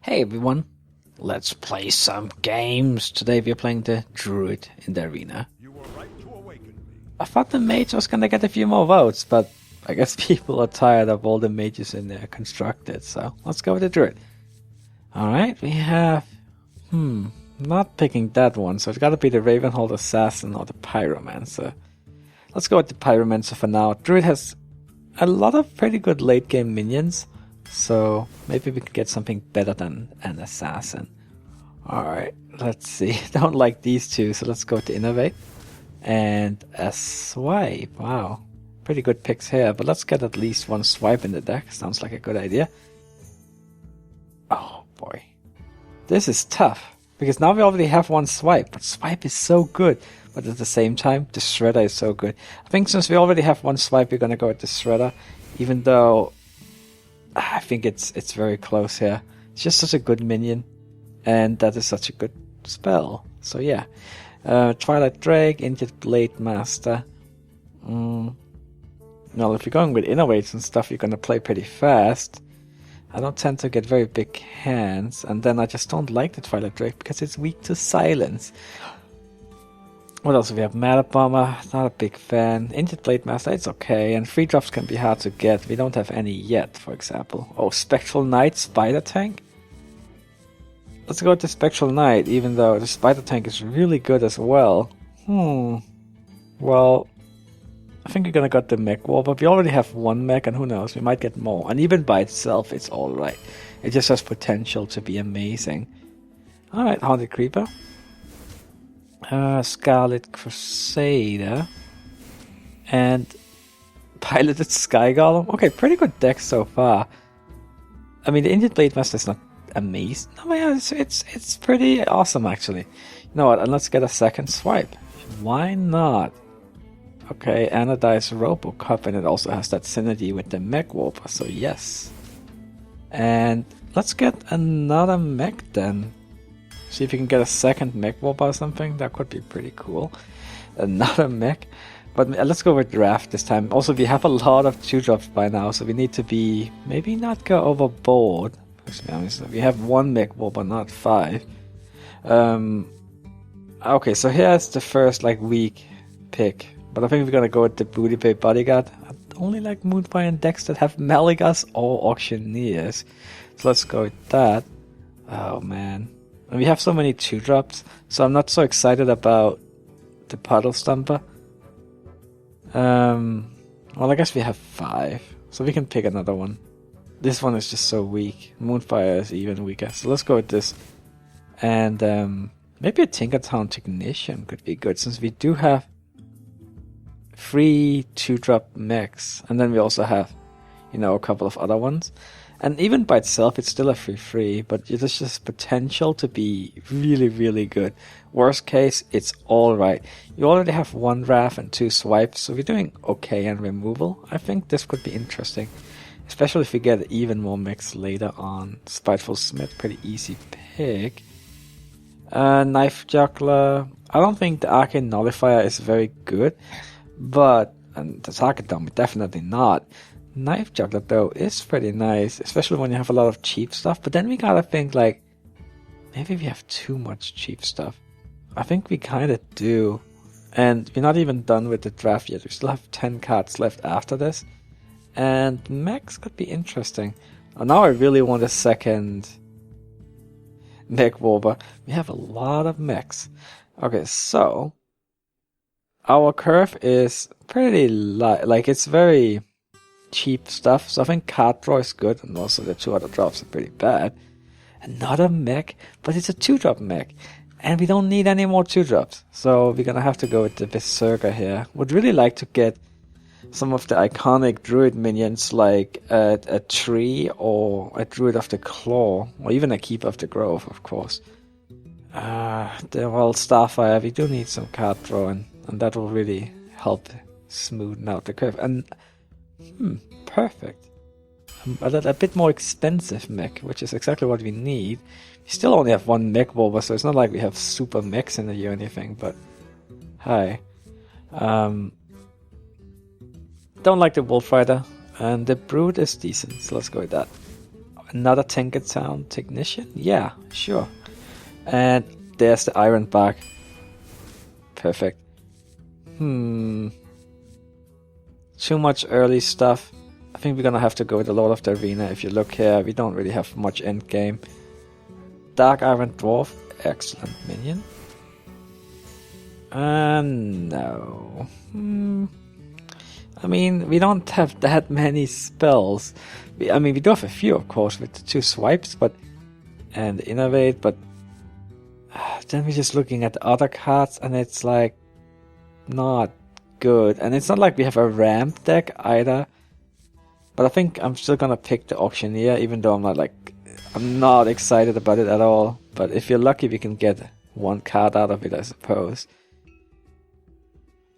Hey everyone, let's play some games. Today we're playing the Druid in the arena. I thought the mage was gonna get a few more votes, but I guess people are tired of all the mages in there constructed, so let's go with the Druid. Alright, we have... not picking that one, so it's gotta be the Ravenhold Assassin or the Pyromancer. Let's go with the Pyromancer for now. Druid has a lot of pretty good late game minions, so maybe we could get something better than an Assassin. Alright, let's see. Don't like these two, so let's go to Innovate. And a Swipe. Wow, pretty good picks here, but let's get at least one Swipe in the deck. Sounds like a good idea. Oh boy. This is tough, because now we already have one Swipe, but Swipe is so good. But at the same time, the Shredder is so good. I think since we already have one Swipe, we're gonna go with the Shredder, even though I think it's very close here. It's just such a good minion, and that is such a good spell. So yeah, Twilight Drake, Injured Blade Master. Well, if you're going with Innovates and stuff, you're gonna play pretty fast. I don't tend to get very big hands, and then I just don't like the Twilight Drake because it's weak to silence. What else do we have? Matter Bomber, not a big fan. Injured Blade Master, it's okay. And 3-drops can be hard to get. We don't have any yet, for example. Oh, Spectral Knight, Spider Tank? Let's go with the Spectral Knight, even though the Spider Tank is really good as well. Well, I think we're gonna get the Mech War, but we already have one mech, and who knows, we might get more. And even by itself, it's alright. It just has potential to be amazing. Alright, Haunted Creeper. Scarlet Crusader and Piloted Sky Golem. Okay, pretty good deck so far. I mean, the Injured Blade Master is not amazing. No, yeah, it's pretty awesome actually. You know what? And let's get a second Swipe. Why not? Okay, Anodized Robocup, and it also has that synergy with the Mech Warper. So yes. And let's get another mech then. See if you can get a second mech warp or something. That could be pretty cool. Another mech. But let's go with draft this time. Also, we have a lot of 2-drops by now, so we need to be... maybe not go overboard. We have one mech warp, but not 5. Okay, so here's the first weak pick. But I think we're gonna go with the Booty Bay Bodyguard. I only like Moonfire and decks that have Malagas or Auctioneers. So let's go with that. Oh man. And we have so many 2-drops, so I'm not so excited about the Puddle Stomper. Well, I guess we have 5, so we can pick another one. This one is just so weak. Moonfire is even weaker, so let's go with this. And maybe a Tinkertown Technician could be good, since we do have 3 2-drop mechs, and then we also have, a couple of other ones. And even by itself, it's still a 3/3, but there's just potential to be really, really good. Worst case, it's alright. You already have 1 Wrath and 2 Swipes, so we're doing okay on removal. I think this could be interesting, especially if we get even more mechs later on. Spiteful Smith, pretty easy pick. Knife Juggler. I don't think the Arcane Nullifier is very good, but and the Target Dome, definitely not. Knife Juggler though is pretty nice, especially when you have a lot of cheap stuff, but then we gotta think maybe we have too much cheap stuff. I think we kinda do. And we're not even done with the draft yet. We still have 10 cards left after this. And mechs could be interesting. Oh, now I really want a second Mech Warper. We have a lot of mechs. Okay, so our curve is pretty light. It's very cheap stuff, so I think card draw is good, and also the 2 other drops are pretty bad. Another mech, but it's a 2-drop mech, and we don't need any more 2-drops, so we're gonna have to go with the Berserker here. Would really like to get some of the iconic Druid minions, like a Tree or a Druid of the Claw, or even a Keeper of the Grove, of course. Starfire, we do need some card draw, and that will really help smoothen out the curve. And perfect. A bit more expensive mech, which is exactly what we need. We still only have 1 mech warper, so it's not like we have super mechs in the year or anything, but hi. Don't like the Wolf Rider, and the Brood is decent, so let's go with that. Another Tinkertown Technician? Yeah, sure. And there's the Iron Bark. Perfect. Too much early stuff. I think we're gonna have to go with the Lord of the Arena. If you look here, we don't really have much end game. Dark Iron Dwarf, excellent minion. No. I mean, we don't have that many spells. We do have a few, of course, with the 2 swipes, and Innovate, but then we're just looking at the other cards, and it's like not good. And it's not like we have a ramp deck either. But I think I'm still gonna pick the Auctioneer, even though I'm not excited about it at all. But if you're lucky, we can get 1 card out of it, I suppose.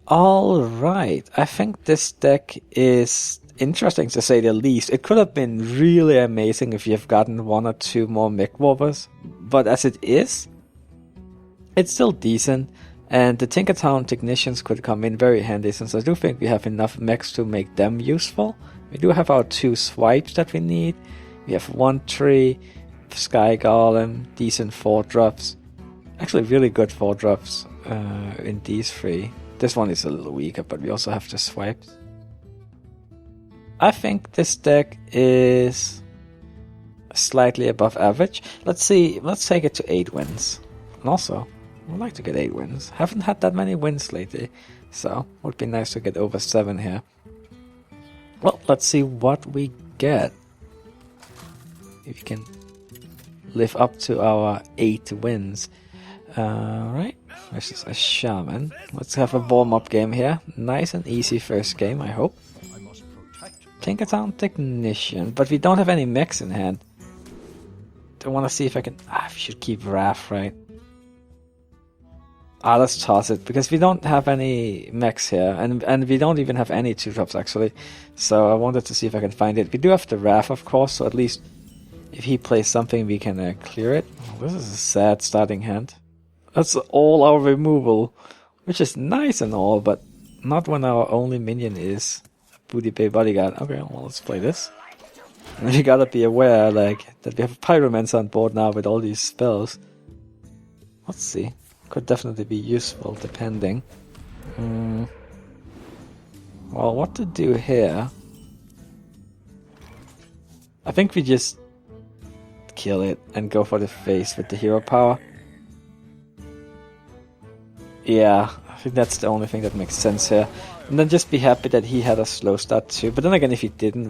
Alright, I think this deck is interesting to say the least. It could have been really amazing if you've gotten 1 or 2 more Mech Warpers, but as it is, it's still decent, and the Tinkertown Technicians could come in very handy, since I do think we have enough mechs to make them useful. We do have our 2 swipes that we need. We have 1 tree, Sky Golem, decent 4-drops. Actually really good 4-drops in these 3. This one is a little weaker, but we also have the swipes. I think this deck is slightly above average. Let's take it to 8 wins. And also, I'd like to get 8 wins. Haven't had that many wins lately, so would be nice to get over 7 here. Well, let's see what we get. If we can live up to our 8 wins. Right, this is a Shaman. Let's have a warm-up game here. Nice and easy first game, I hope. Tinkertown Technician, but we don't have any mechs in hand. I want to see if I can... we should keep Wrath, right? Let's toss it, because we don't have any mechs here, and we don't even have any 2-drops actually. So I wanted to see if I can find it. We do have the Wrath, of course, so at least if he plays something, we can clear it. This is a sad starting hand. That's all our removal, which is nice and all, but not when our only minion is a Booty Bay Bodyguard. Okay, well, let's play this. And you gotta be aware, that we have Pyromancer on board now with all these spells. Let's see. Could definitely be useful, depending. Well, what to do here? I think we just kill it and go for the face with the hero power. Yeah, I think that's the only thing that makes sense here. And then just be happy that he had a slow start too. But then again, if he didn't,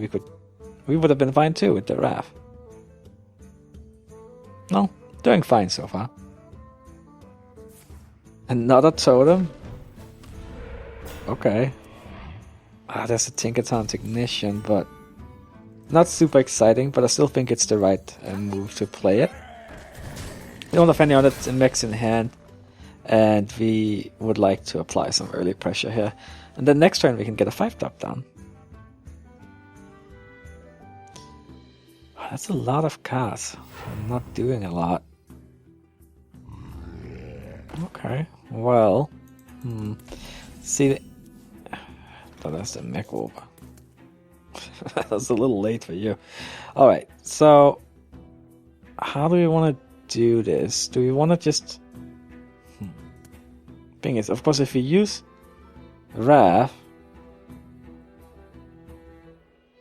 we would have been fine too with the Wrath. No, doing fine so far. Another totem? Okay. There's a Tinkertown Technician, but not super exciting, but I still think it's the right move to play it. We don't have any other mechs in hand, and we would like to apply some early pressure here. And then next turn we can get a 5-drop down. That's a lot of cards. I'm not doing a lot. Okay, well, see, that's the Mech Warper. That's a little late for you. Alright, so how do we want to do this? Do we want to just... Thing is, of course, if we use Wrath,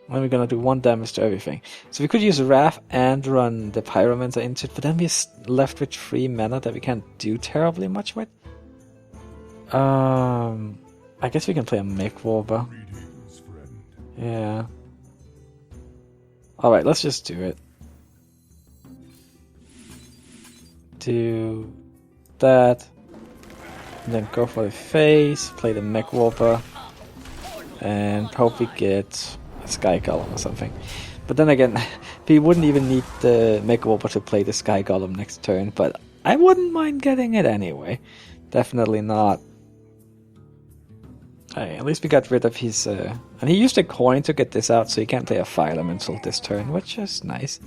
then we're gonna do 1 damage to everything. So we could use Wrath and run the Pyromancer into it, but then we're left with 3 mana that we can't do terribly much with. I guess we can play a Mech Warper. Yeah. Alright, let's just do it. Do that. And then go for the face, play the Mech Warper, and hope we get a Sky Golem or something. But then again, we wouldn't even need the Mech Warper to play the Sky Golem next turn, but I wouldn't mind getting it anyway. Definitely not. Hey, at least we got rid of his... and he used a coin to get this out, so he can't play a Fire Elemental this turn, which is nice.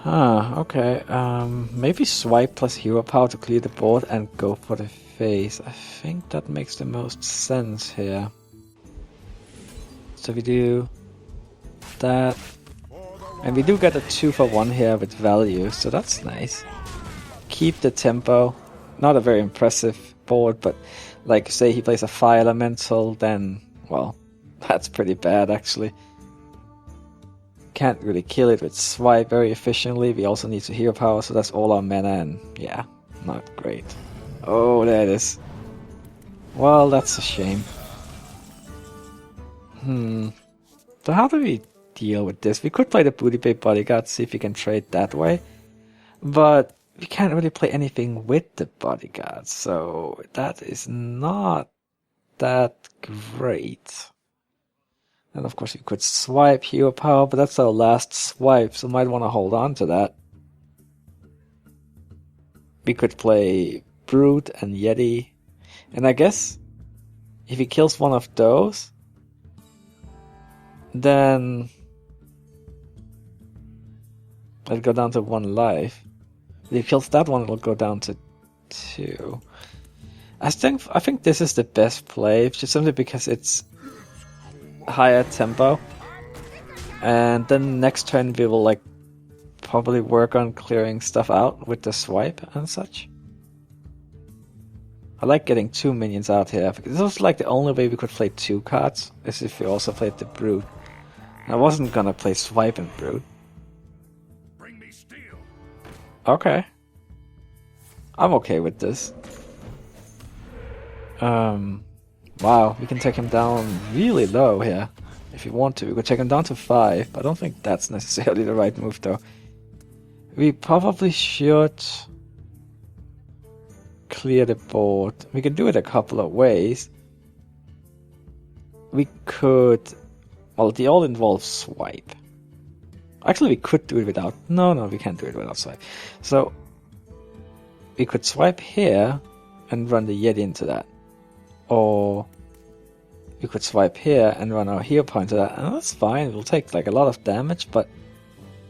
Okay. Maybe swipe plus hero power to clear the board and go for the face. I think that makes the most sense here. So we do that. And we do get a 2-for-1 here with value, so that's nice. Keep the tempo. Not a very impressive board, but like say he plays a fire elemental, then, well, that's pretty bad actually. Can't really kill it with swipe very efficiently. We also need to hero power, so that's all our mana, and yeah, not great. Oh, there it is. Well, that's a shame. So how do we deal with this? We could play the Booty Bay Bodyguard, see if we can trade that way. But we can't really play anything with the Bodyguard, so that is not that great. And of course we could swipe hero power, but that's our last swipe, so might want to hold on to that. We could play Brute and Yeti. And I guess if he kills one of those, then it'll go down to 1 life. If he kills that one, it'll go down to 2. I think this is the best play, just simply because it's higher tempo. And then next turn we will like probably work on clearing stuff out with the swipe and such. I like getting 2 minions out here, because this was like the only way we could play 2 cards, is if we also played the Brute. I wasn't gonna play Swipe and Brute. Bring me steel. Okay. I'm okay with this. Wow, we can take him down really low here. If we want to, we could take him down to 5, but I don't think that's necessarily the right move though. We probably should clear the board. We can do it a couple of ways. We could... Well, they all involve swipe. Actually, we could do it without... No, we can't do it without swipe. So, we could swipe here and run the Yeti into that. Or we could swipe here and run our hero point to that. And that's fine. We'll take like a lot of damage, but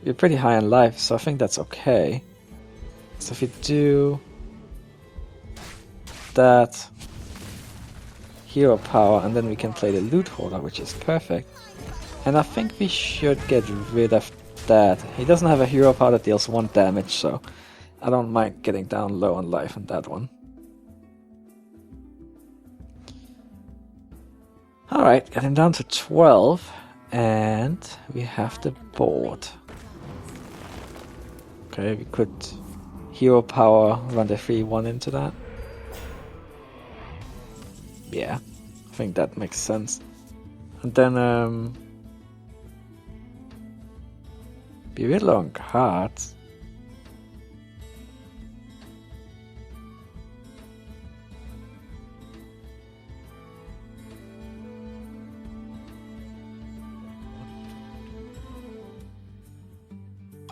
we're pretty high in life, so I think that's okay. So if we do that, hero power, and then we can play the loot hoarder, which is perfect. And I think we should get rid of that. He doesn't have a hero power that deals 1 damage, so I don't mind getting down low on life on that one. Alright, getting down to 12, and we have the board. Okay, we could hero power, run the 3-1 into that. Yeah, I think that makes sense. And then, be real low on cards.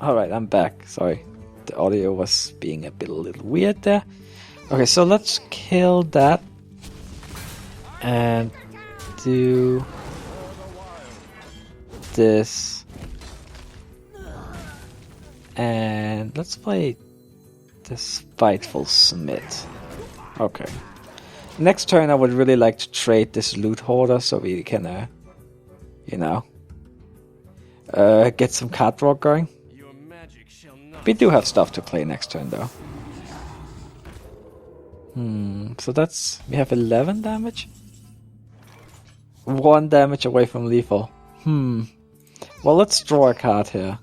Alright, I'm back. Sorry, the audio was being a little weird there. Okay, so let's kill that. And do this. And let's play the Spiteful Smith. Okay. Next turn I would really like to trade this loot hoarder so we can, get some card draw going. We do have stuff to play next turn though. So that's... we have 11 damage? 1 damage away from lethal. Well, let's draw a card here.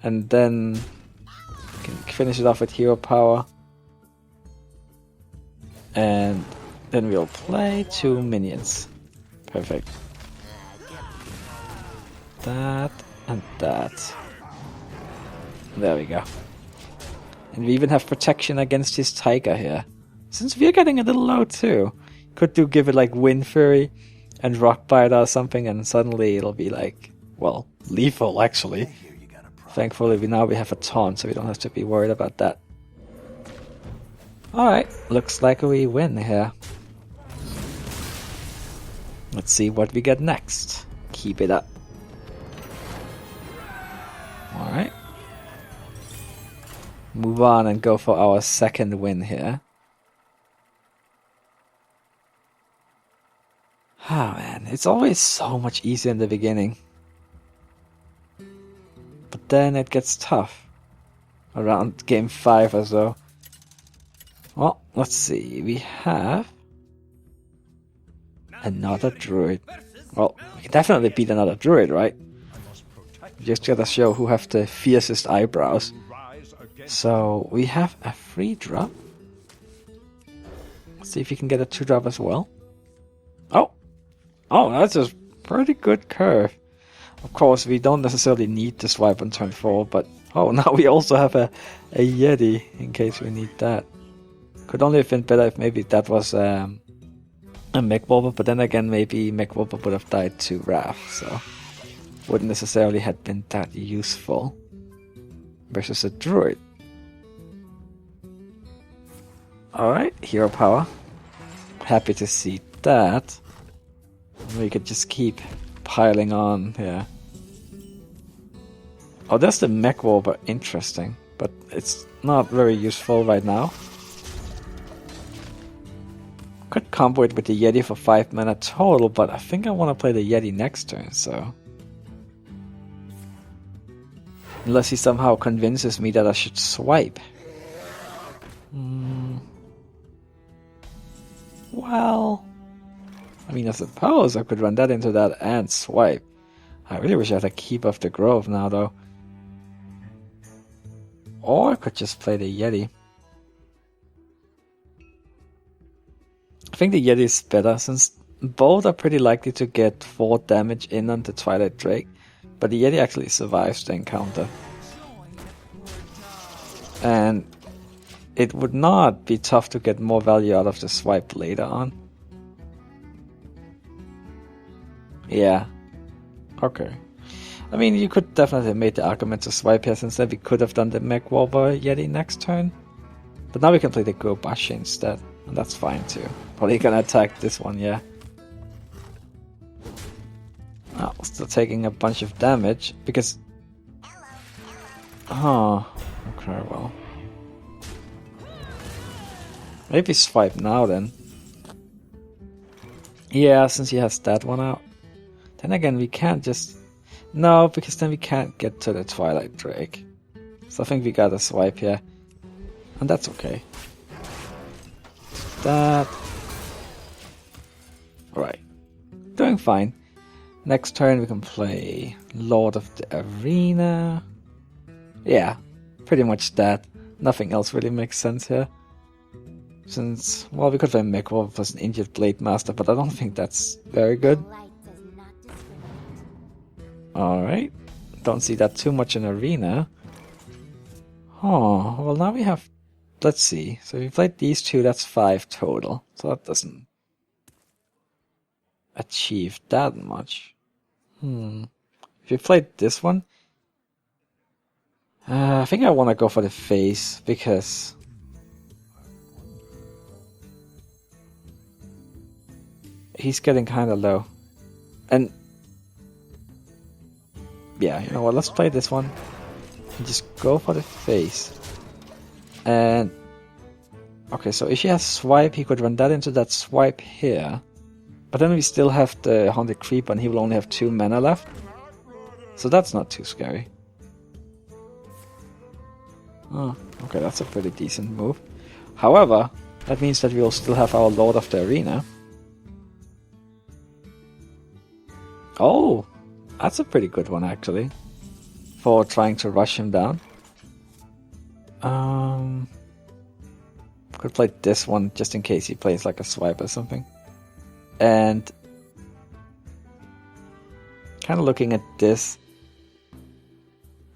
And then we can finish it off with hero power. And then we'll play 2 minions. Perfect. That and that. There we go. And we even have protection against his tiger here. Since we're getting a little low too. Could give it like Wind Fury and Rockbite or something, and suddenly it'll be like, well, lethal actually. Thankfully we have a taunt, so we don't have to be worried about that. Alright, looks like we win here. Let's see what we get next. Keep it up. Alright. Move on and go for our second win here. Ah man, it's always so much easier in the beginning. then it gets tough. Around game 5 or so. Well, let's see. We have another Druid. Well, we can definitely beat another Druid, right? Just gotta show who have the fiercest eyebrows. So we have a 3-drop. Let's see if we can get a 2-drop as well. Oh, that's a pretty good curve. Of course, we don't necessarily need to swipe on turn 4, but now we also have a Yeti in case we need that. Could only have been better if maybe that was a Mech Wolver, but then again, maybe Mech Wolver would have died to Wrath, so wouldn't necessarily have been that useful versus a Druid. Alright, hero power. Happy to see that. We could just keep piling on here. Oh, there's the Mech Wolver. Interesting. But it's not very useful right now. Could combo it with the Yeti for 5 mana total, but I think I want to play the Yeti next turn, so... Unless he somehow convinces me that I should swipe. Well... I mean, I suppose I could run that into that and swipe. I really wish I had a Keep of the Grove now, though. Or I could just play the Yeti. I think the Yeti is better, since both are pretty likely to get 4 damage in on the Twilight Drake. But the Yeti actually survives the encounter. And it would not be tough to get more value out of the swipe later on. Yeah. Okay. I mean, you could definitely have made the argument to swipe here, since then we could have done the Mech Wolver Yeti next turn. But now we can play the Gobashi instead, and that's fine too. Probably gonna attack this one, yeah. Oh, still taking a bunch of damage, because... Oh, okay, well. Maybe swipe now then. Yeah, since he has that one out. Then again, we can't just... No, because then we can't get to the Twilight Drake. So I think we gotta swipe here. And that's okay. That... Alright. Doing fine. Next turn we can play Lord of the Arena. Yeah, pretty much that. Nothing else really makes sense here. Since, well, we could play Mech Wolf as an injured Blade Master, but I don't think that's very good. Alright, don't see that too much in Arena. Oh, well now we have, let's see, so if we played these two, that's 5 total, so that doesn't achieve that much. If you played this one, I think I want to go for the face, because he's getting kind of low. And yeah, you know what, let's play this one and just go for the face. And okay, so if he has swipe, he could run that into that swipe here. But then we still have the Haunted Creeper and he will only have 2 mana left. So that's not too scary. Oh, okay, that's a pretty decent move. However, that means that we'll still have our Lord of the Arena. Oh, that's a pretty good one actually. For trying to rush him down. Could play this one just in case he plays like a swipe or something. And kind of looking at this,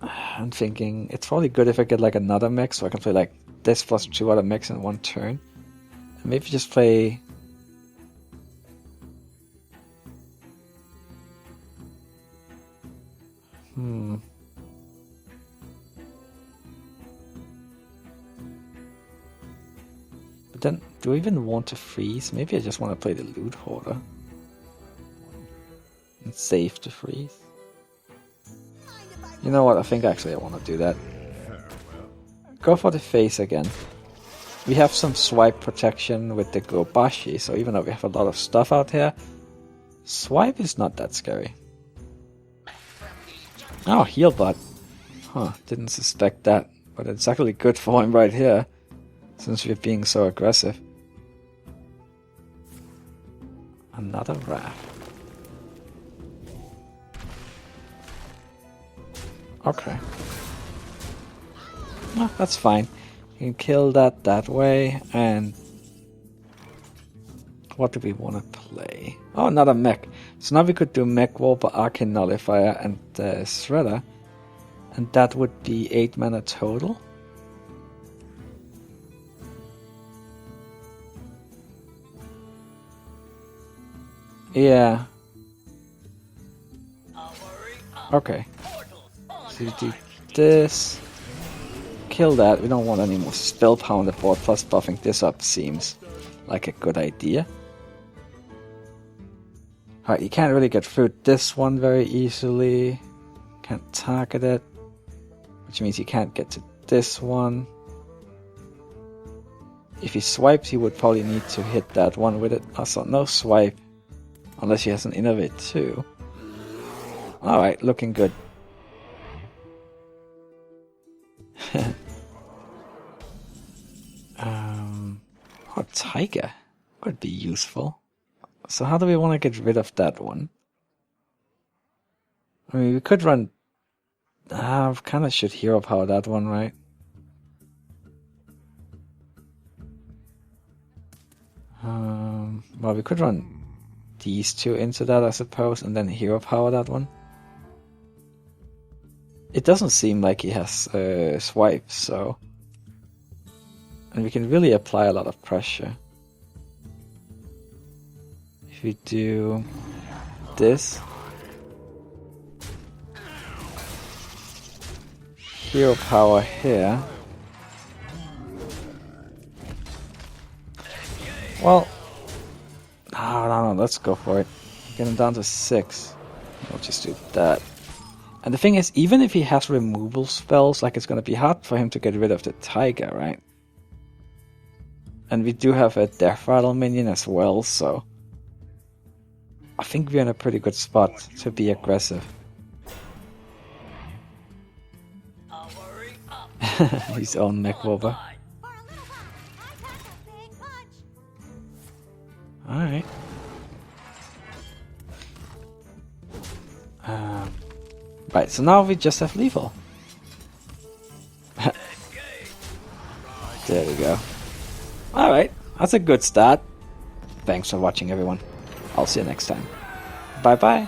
I'm thinking it's probably good if I get like another mech, so I can play like this plus 2 other mechs in one turn. And maybe just play... But then, do I even want to freeze? Maybe I just want to play the Loot Hoarder. And save to freeze. You know what, I think actually I want to do that. Go for the face again. We have some swipe protection with the Gobashi, so even though we have a lot of stuff out here, swipe is not that scary. Oh, heal bot. Huh, didn't suspect that. But it's actually good for him right here, since we're being so aggressive. Another wrath. Okay. Well, that's fine. You can kill that way, and... What do we want to play? Oh, another mech. So now we could do Mech Warper, Arcane Nullifier, and Shredder. And that would be 8 mana total. Yeah. Okay. So we do this. Kill that. We don't want any more spell power on the board, plus buffing this up seems like a good idea. Alright, you can't really get through this one very easily. Can't target it. Which means you can't get to this one. If he swipes, he would probably need to hit that one with it. Also, no swipe. Unless he has an Innovate too. Alright, looking good. Oh, Tiger would be useful. So how do we want to get rid of that one? I mean, we could run... kind of should hero power that one, right? Well, we could run these two into that, I suppose, and then hero power that one. It doesn't seem like he has swipes, so... And we can really apply a lot of pressure. If we do this... Hero power here... Well... No, let's go for it. Get him down to 6. We'll just do that. And the thing is, even if he has removal spells, like, it's gonna be hard for him to get rid of the Tiger, right? And we do have a Death Rattle minion as well, so... I think we're in a pretty good spot to be aggressive. His own Mech Warper. Alright. Right, so now we just have lethal. There we go. Alright, that's a good start. Thanks for watching, everyone. I'll see you next time. Bye bye.